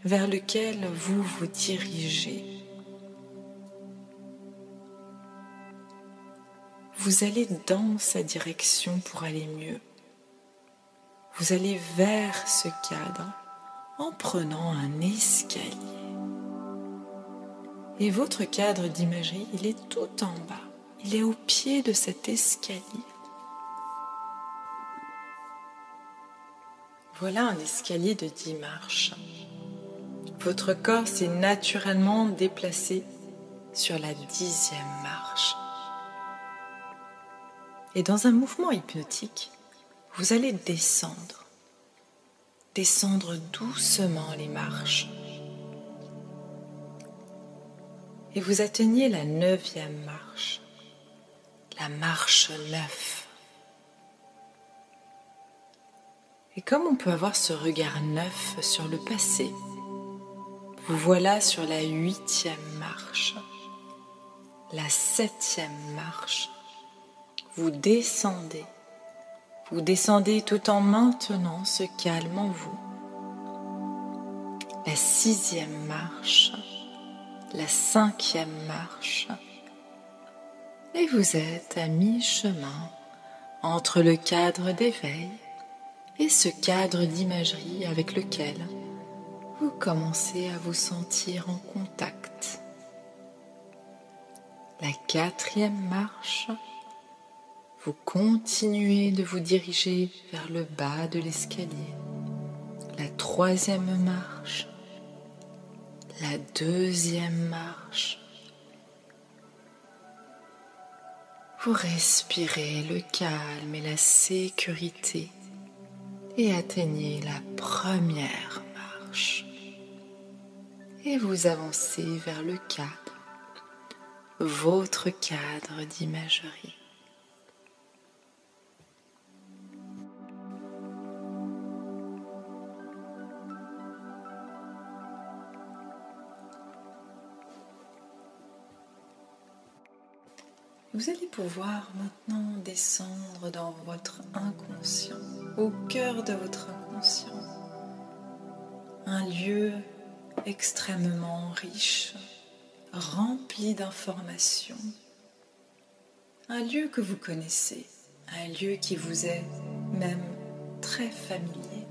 vers lequel vous vous dirigez. Vous allez dans sa direction pour aller mieux, vous allez vers ce cadre en prenant un escalier. Et votre cadre d'imagerie, il est tout en bas. Il est au pied de cet escalier. Voilà un escalier de 10 marches. Votre corps s'est naturellement déplacé sur la 10e marche. Et dans un mouvement hypnotique, vous allez descendre doucement les marches. Et vous atteignez la 9e marche, la marche 9. Et comme on peut avoir ce regard neuf sur le passé, vous voilà sur la 8e marche, la 7e marche. Vous descendez tout en maintenant ce calme en vous. La 6e marche, la 5e marche. Et vous êtes à mi-chemin entre le cadre d'éveil et ce cadre d'imagerie avec lequel vous commencez à vous sentir en contact. La 4e marche, vous continuez de vous diriger vers le bas de l'escalier. La 3e marche, la 2e marche. Vous respirez le calme et la sécurité et atteignez la 1re marche. Et vous avancez vers le cadre, votre cadre d'imagerie. Vous allez pouvoir maintenant descendre dans votre inconscient, au cœur de votre inconscient, un lieu extrêmement riche, rempli d'informations, un lieu que vous connaissez, un lieu qui vous est même très familier.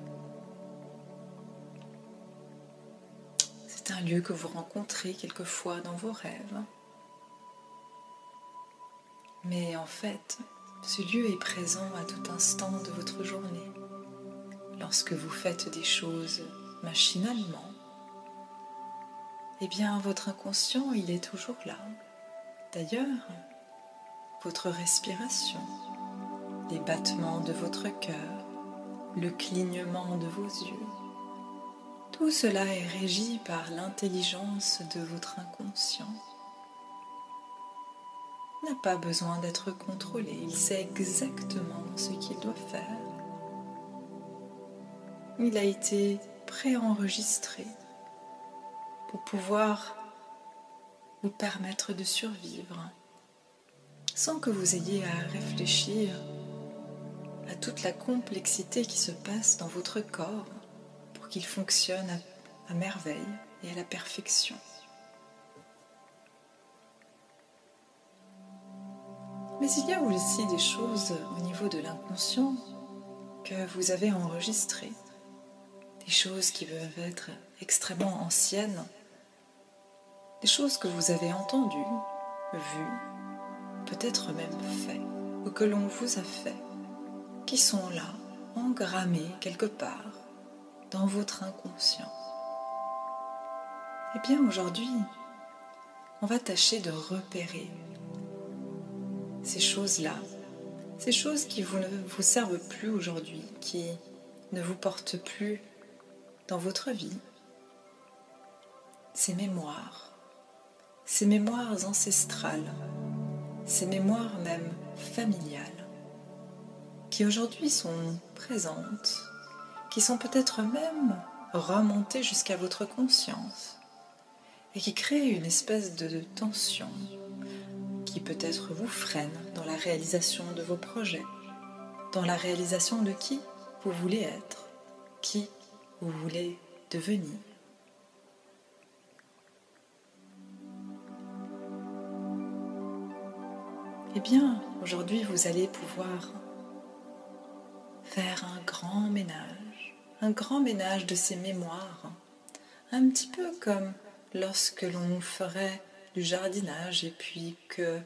C'est un lieu que vous rencontrez quelquefois dans vos rêves. Mais en fait, ce lieu est présent à tout instant de votre journée. Lorsque vous faites des choses machinalement, eh bien votre inconscient, il est toujours là. D'ailleurs, votre respiration, les battements de votre cœur, le clignement de vos yeux, tout cela est régi par l'intelligence de votre inconscient. N'a pas besoin d'être contrôlé, il sait exactement ce qu'il doit faire. Il a été préenregistré pour pouvoir vous permettre de survivre sans que vous ayez à réfléchir à toute la complexité qui se passe dans votre corps pour qu'il fonctionne à merveille et à la perfection. Mais il y a aussi des choses au niveau de l'inconscient que vous avez enregistrées, des choses qui peuvent être extrêmement anciennes, des choses que vous avez entendues, vues, peut-être même faites, ou que l'on vous a fait, qui sont là, engrammées quelque part dans votre inconscient. Eh bien aujourd'hui, on va tâcher de repérer ces choses-là, ces choses qui ne vous servent plus aujourd'hui, qui ne vous portent plus dans votre vie, ces mémoires ancestrales, ces mémoires même familiales, qui aujourd'hui sont présentes, qui sont peut-être même remontées jusqu'à votre conscience et qui créent une espèce de tension qui peut-être vous freine dans la réalisation de vos projets, dans la réalisation de qui vous voulez être, qui vous voulez devenir. Eh bien, aujourd'hui, vous allez pouvoir faire un grand ménage de ses mémoires, un petit peu comme lorsque l'on ferait du jardinage et puis qu'il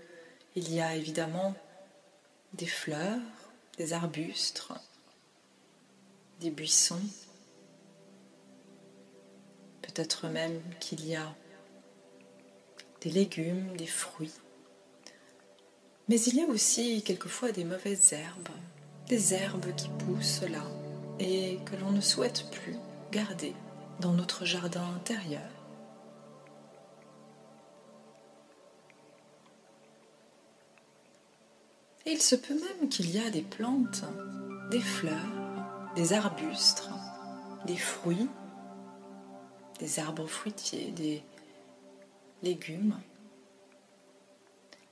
y a évidemment des fleurs, des arbustes, des buissons, peut-être même qu'il y a des légumes, des fruits. Mais il y a aussi quelquefois des mauvaises herbes, des herbes qui poussent là et que l'on ne souhaite plus garder dans notre jardin intérieur. Et il se peut même qu'il y a des plantes, des fleurs, des arbustes, des fruits, des arbres fruitiers, des légumes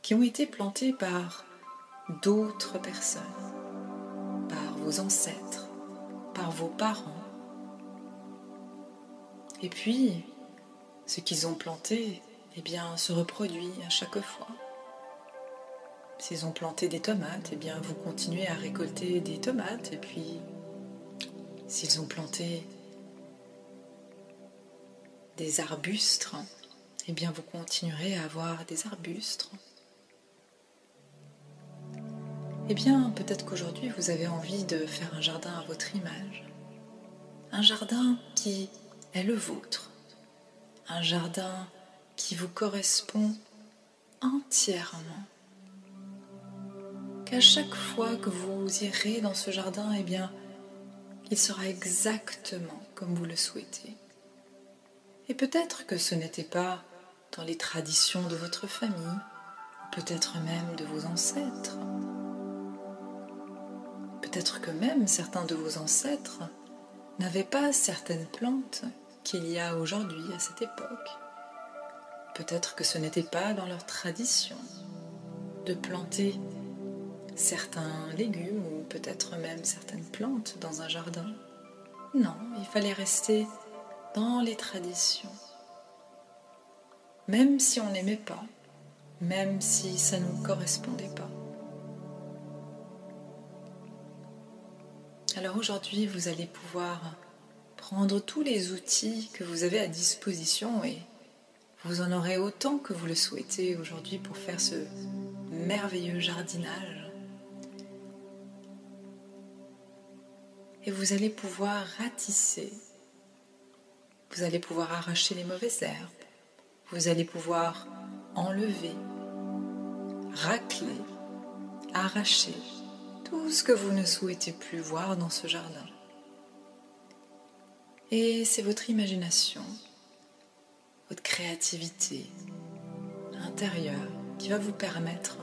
qui ont été plantés par d'autres personnes, par vos ancêtres, par vos parents. Et puis, ce qu'ils ont planté, eh bien, se reproduit à chaque fois. S'ils ont planté des tomates, eh bien, vous continuez à récolter des tomates. Et puis, s'ils ont planté des arbustes, eh bien, vous continuerez à avoir des arbustes. Eh bien, peut-être qu'aujourd'hui, vous avez envie de faire un jardin à votre image. Un jardin qui est le vôtre. Un jardin qui vous correspond entièrement. Qu'à chaque fois que vous irez dans ce jardin, eh bien, il sera exactement comme vous le souhaitez. Et peut-être que ce n'était pas dans les traditions de votre famille, peut-être même de vos ancêtres. Peut-être que même certains de vos ancêtres n'avaient pas certaines plantes qu'il y a aujourd'hui à cette époque. Peut-être que ce n'était pas dans leur tradition de planter certains légumes ou peut-être même certaines plantes dans un jardin. Non, il fallait rester dans les traditions. Même si on n'aimait pas, même si ça ne nous correspondait pas. Alors aujourd'hui, vous allez pouvoir prendre tous les outils que vous avez à disposition et vous en aurez autant que vous le souhaitez aujourd'hui pour faire ce merveilleux jardinage. Et vous allez pouvoir ratisser, vous allez pouvoir arracher les mauvaises herbes, vous allez pouvoir enlever, racler, arracher tout ce que vous ne souhaitez plus voir dans ce jardin. Et c'est votre imagination, votre créativité intérieure qui va vous permettre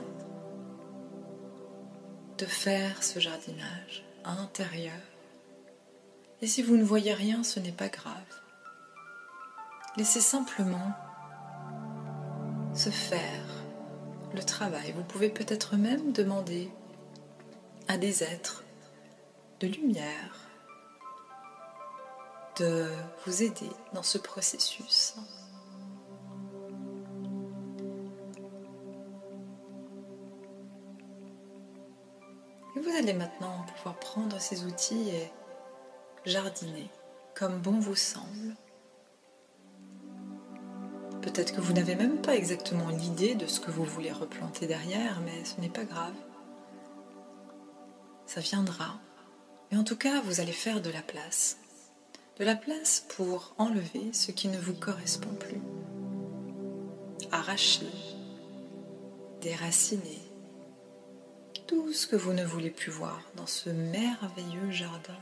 de faire ce jardinage intérieur. Et si vous ne voyez rien, ce n'est pas grave. Laissez simplement se faire le travail. Vous pouvez peut-être même demander à des êtres de lumière de vous aider dans ce processus. Et vous allez maintenant pouvoir prendre ces outils et jardiner comme bon vous semble. Peut-être que vous n'avez même pas exactement l'idée de ce que vous voulez replanter derrière, mais ce n'est pas grave. Ça viendra. Et en tout cas, vous allez faire de la place. De la place pour enlever ce qui ne vous correspond plus. Arracher, déraciner, tout ce que vous ne voulez plus voir dans ce merveilleux jardin.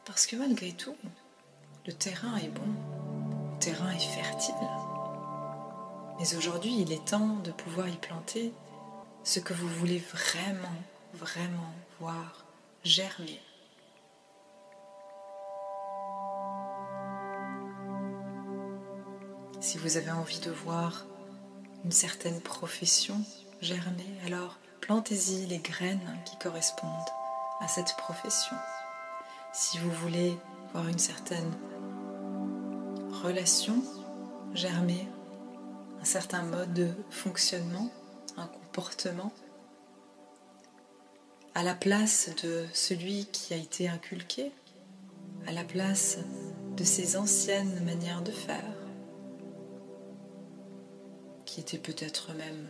Parce que malgré tout, le terrain est bon, le terrain est fertile. Mais aujourd'hui, il est temps de pouvoir y planter ce que vous voulez vraiment, vraiment voir germer. Si vous avez envie de voir une certaine profession germer, alors plantez-y les graines qui correspondent à cette profession. Si vous voulez voir une certaine relation germer, un certain mode de fonctionnement, un comportement, à la place de celui qui a été inculqué, à la place de ses anciennes manières de faire, qui étaient peut-être même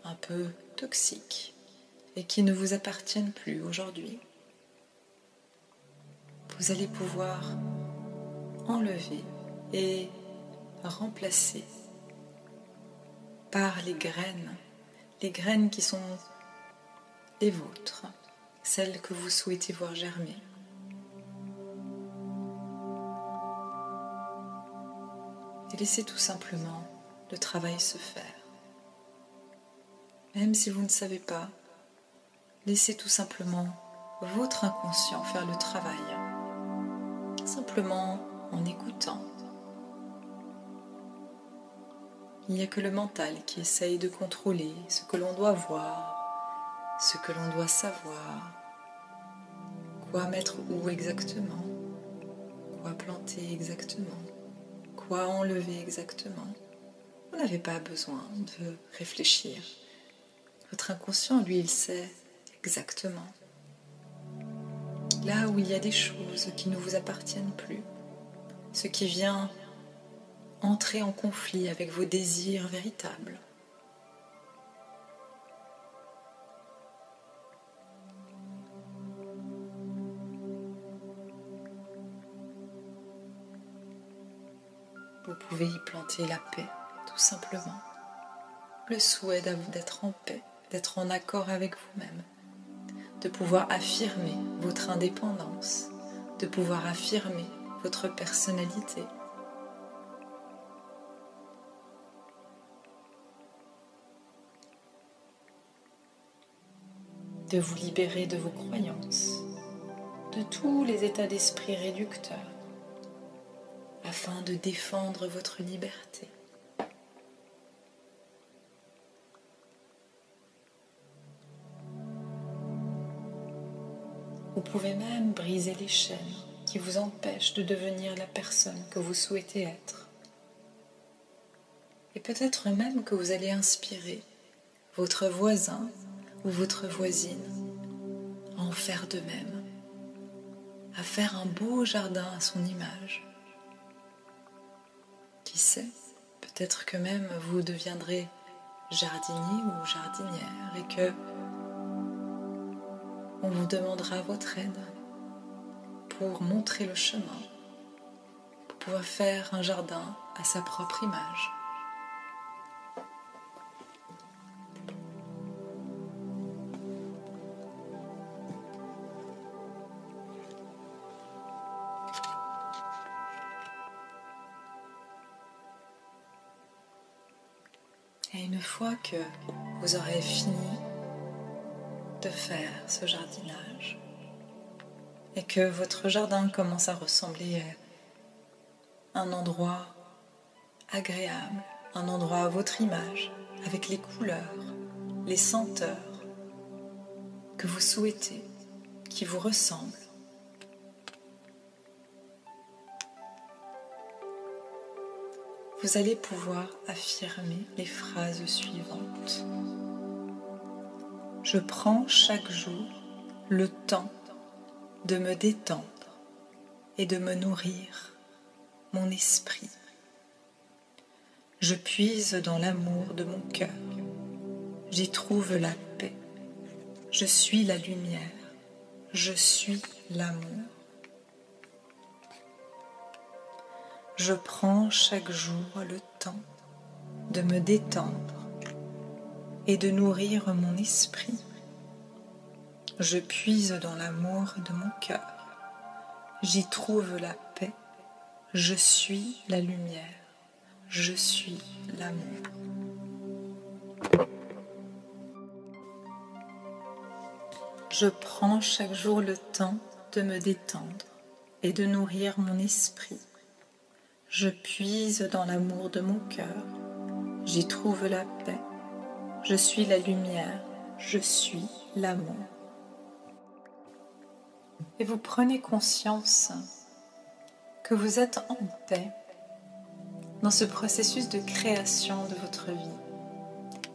un peu toxiques et qui ne vous appartiennent plus aujourd'hui. Vous allez pouvoir enlever et remplacer par les graines qui sont les vôtres, celles que vous souhaitez voir germer. Et laissez tout simplement le travail se faire. Même si vous ne savez pas, laissez tout simplement votre inconscient faire le travail, simplement en écoutant. Il n'y a que le mental qui essaye de contrôler ce que l'on doit voir, ce que l'on doit savoir, quoi mettre où exactement, quoi planter exactement, quoi enlever exactement. Vous n'avez pas besoin de réfléchir. Votre inconscient, lui, il sait exactement. Là où il y a des choses qui ne vous appartiennent plus, ce qui vient entrer en conflit avec vos désirs véritables. Vous pouvez y planter la paix, tout simplement. Le souhait d'être en paix, d'être en accord avec vous-même, de pouvoir affirmer votre indépendance, de pouvoir affirmer votre personnalité. De vous libérer de vos croyances, de tous les états d'esprit réducteurs, afin de défendre votre liberté. Vous pouvez même briser les chaînes qui vous empêchent de devenir la personne que vous souhaitez être. Et peut-être même que vous allez inspirer votre voisin ou votre voisine à en faire de même, à faire un beau jardin à son image. Qui sait, peut-être que même vous deviendrez jardinier ou jardinière et que on vous demandera votre aide pour montrer le chemin, pour pouvoir faire un jardin à sa propre image. Et une fois que vous aurez fini de faire ce jardinage et que votre jardin commence à ressembler à un endroit agréable, un endroit à votre image, avec les couleurs, les senteurs que vous souhaitez, qui vous ressemblent, vous allez pouvoir affirmer les phrases suivantes. Je prends chaque jour le temps de me détendre et de me nourrir mon esprit. Je puise dans l'amour de mon cœur. J'y trouve la paix. Je suis la lumière. Je suis l'amour. Je prends chaque jour le temps de me détendre et de nourrir mon esprit. Je puise dans l'amour de mon cœur. J'y trouve la paix. Je suis la lumière. Je suis l'amour. Je prends chaque jour le temps de me détendre et de nourrir mon esprit. Je puise dans l'amour de mon cœur. J'y trouve la paix. Je suis la lumière. Je suis l'amour. Et vous prenez conscience que vous êtes en paix dans ce processus de création de votre vie,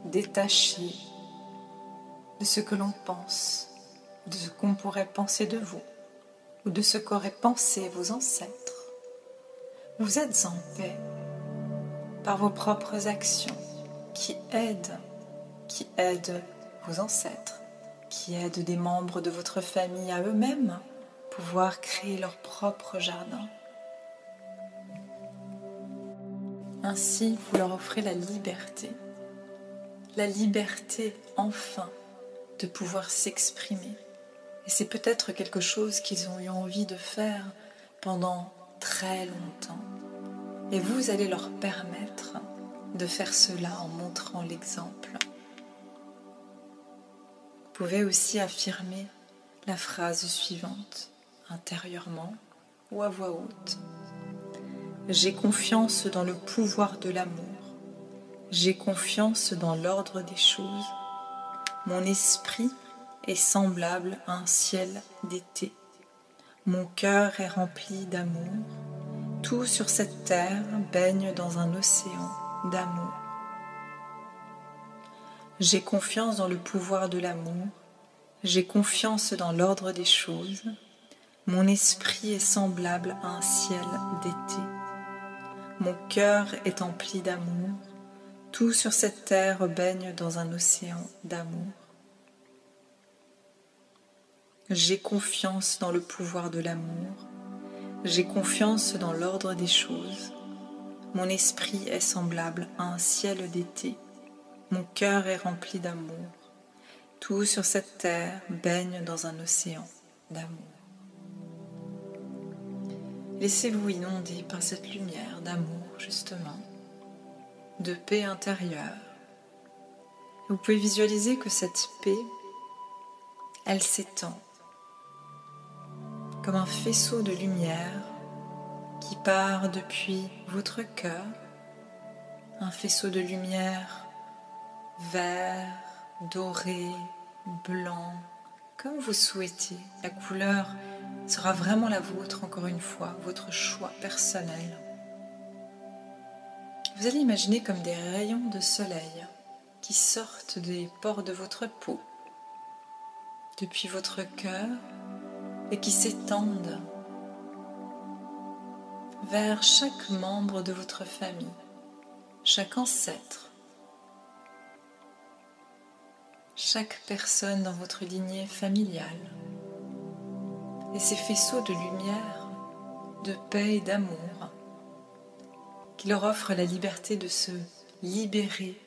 détaché de ce que l'on pense, de ce qu'on pourrait penser de vous ou de ce qu'auraient pensé vos ancêtres. Vous êtes en paix par vos propres actions qui aident vos ancêtres, qui aident des membres de votre famille à eux-mêmes pouvoir créer leur propre jardin. Ainsi, vous leur offrez la liberté enfin de pouvoir s'exprimer. Et c'est peut-être quelque chose qu'ils ont eu envie de faire pendant très longtemps. Et vous allez leur permettre de faire cela en montrant l'exemple. Vous pouvez aussi affirmer la phrase suivante, intérieurement ou à voix haute. J'ai confiance dans le pouvoir de l'amour. J'ai confiance dans l'ordre des choses. Mon esprit est semblable à un ciel d'été. Mon cœur est rempli d'amour. Tout sur cette terre baigne dans un océan d'amour. J'ai confiance dans le pouvoir de l'amour. J'ai confiance dans l'ordre des choses. Mon esprit est semblable à un ciel d'été. Mon cœur est empli d'amour. Tout sur cette terre baigne dans un océan d'amour. J'ai confiance dans le pouvoir de l'amour. J'ai confiance dans l'ordre des choses. Mon esprit est semblable à un ciel d'été. Mon cœur est rempli d'amour. Tout sur cette terre baigne dans un océan d'amour. Laissez-vous inonder par cette lumière d'amour, justement, de paix intérieure. Vous pouvez visualiser que cette paix, elle s'étend comme un faisceau de lumière qui part depuis votre cœur, un faisceau de lumière vert, doré, blanc, comme vous souhaitez. La couleur sera vraiment la vôtre, encore une fois, votre choix personnel. Vous allez imaginer comme des rayons de soleil qui sortent des pores de votre peau, depuis votre cœur, et qui s'étendent vers chaque membre de votre famille, chaque ancêtre, chaque personne dans votre lignée familiale. Et ces faisceaux de lumière, de paix et d'amour, qui leur offrent la liberté de se libérer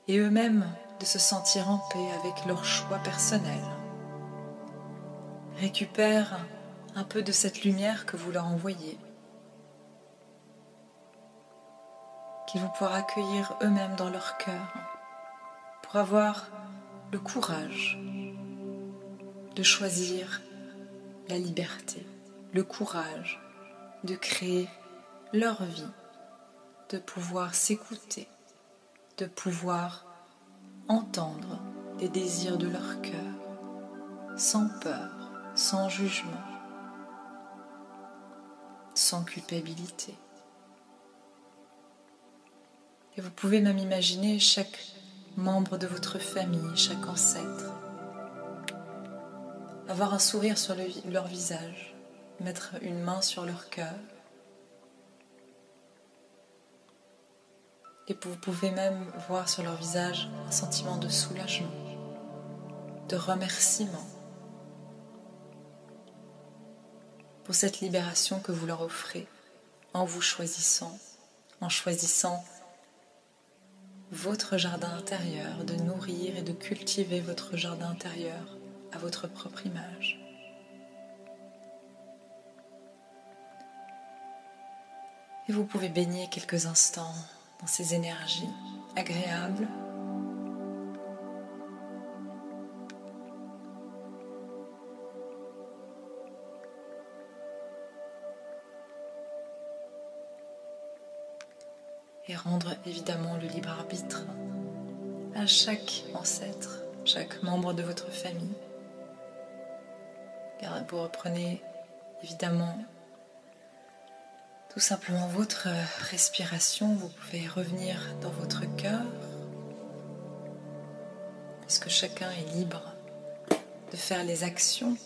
et eux-mêmes de se sentir en paix avec leurs choix personnels, récupèrent un peu de cette lumière que vous leur envoyez, qu'ils vont pouvoir accueillir eux-mêmes dans leur cœur, pour avoir le courage de choisir la liberté, le courage de créer leur vie, de pouvoir s'écouter, de pouvoir entendre les désirs de leur cœur, sans peur, sans jugement, sans culpabilité. Et vous pouvez même imaginer chaque membre de votre famille, chaque ancêtre, avoir un sourire sur leur visage, mettre une main sur leur cœur. Et vous pouvez même voir sur leur visage un sentiment de soulagement, de remerciement pour cette libération que vous leur offrez en vous choisissant, en choisissant votre jardin intérieur, de nourrir et de cultiver votre jardin intérieur à votre propre image. Et vous pouvez baigner quelques instants dans ces énergies agréables. Et rendre évidemment le libre arbitre à chaque ancêtre, chaque membre de votre famille. Car vous reprenez évidemment tout simplement votre respiration. Vous pouvez revenir dans votre cœur, puisque chacun est libre de faire les actions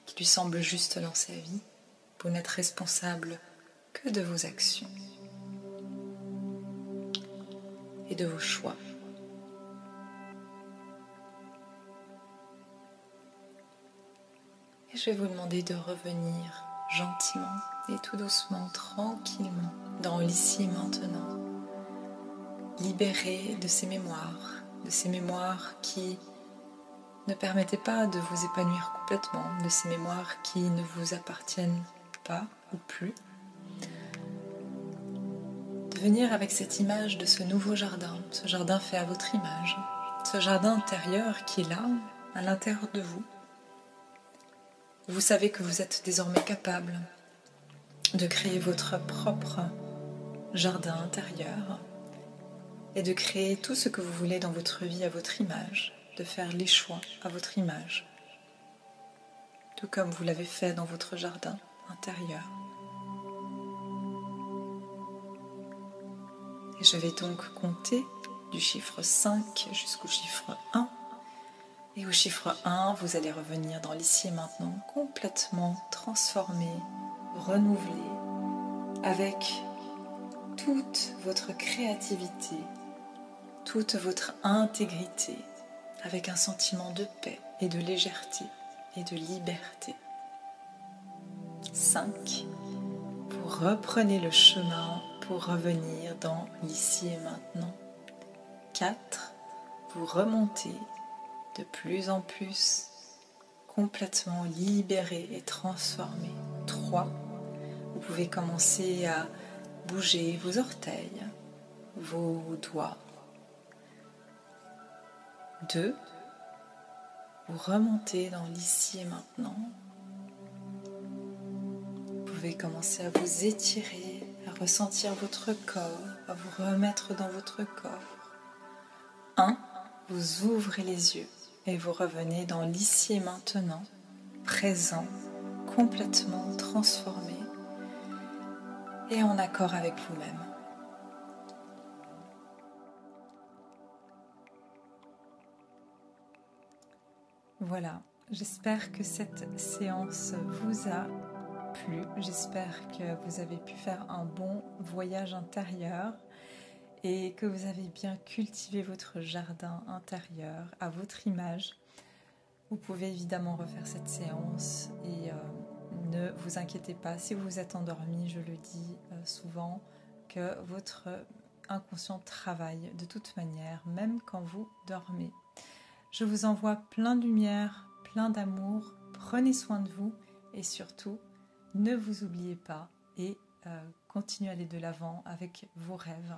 qui lui semblent justes dans sa vie. Vous n'êtes responsable que de vos actions et de vos choix. Et je vais vous demander de revenir gentiment et tout doucement, tranquillement, dans l'ici et maintenant. Libéré de ces mémoires qui ne permettaient pas de vous épanouir complètement, de ces mémoires qui ne vous appartiennent pas ou plus. De venir avec cette image de ce nouveau jardin, ce jardin fait à votre image, ce jardin intérieur qui est là, à l'intérieur de vous. Vous savez que vous êtes désormais capable de créer votre propre jardin intérieur et de créer tout ce que vous voulez dans votre vie à votre image, de faire les choix à votre image, tout comme vous l'avez fait dans votre jardin intérieur. Et je vais donc compter du chiffre 5 jusqu'au chiffre 1. Et au chiffre 1, vous allez revenir dans l'ici et maintenant, complètement transformé, renouvelé, avec toute votre créativité, toute votre intégrité, avec un sentiment de paix et de légèreté et de liberté. 5. Vous reprenez le chemin pour revenir dans l'ici et maintenant. 4. Vous remontez de plus en plus, complètement libéré et transformé. 3. Vous pouvez commencer à bouger vos orteils, vos doigts. 2. Vous remontez dans l'ici et maintenant. Vous pouvez commencer à vous étirer, à ressentir votre corps, à vous remettre dans votre corps. 1. Vous ouvrez les yeux et vous revenez dans l'ici et maintenant, présent, complètement transformé et en accord avec vous-même. Voilà, j'espère que cette séance vous a plu. J'espère que vous avez pu faire un bon voyage intérieur et que vous avez bien cultivé votre jardin intérieur à votre image. Vous pouvez évidemment refaire cette séance et ne vous inquiétez pas si vous êtes endormi, je le dis souvent, que votre inconscient travaille de toute manière, même quand vous dormez. Je vous envoie plein de lumière, plein d'amour, prenez soin de vous et surtout, ne vous oubliez pas et continuez à aller de l'avant avec vos rêves.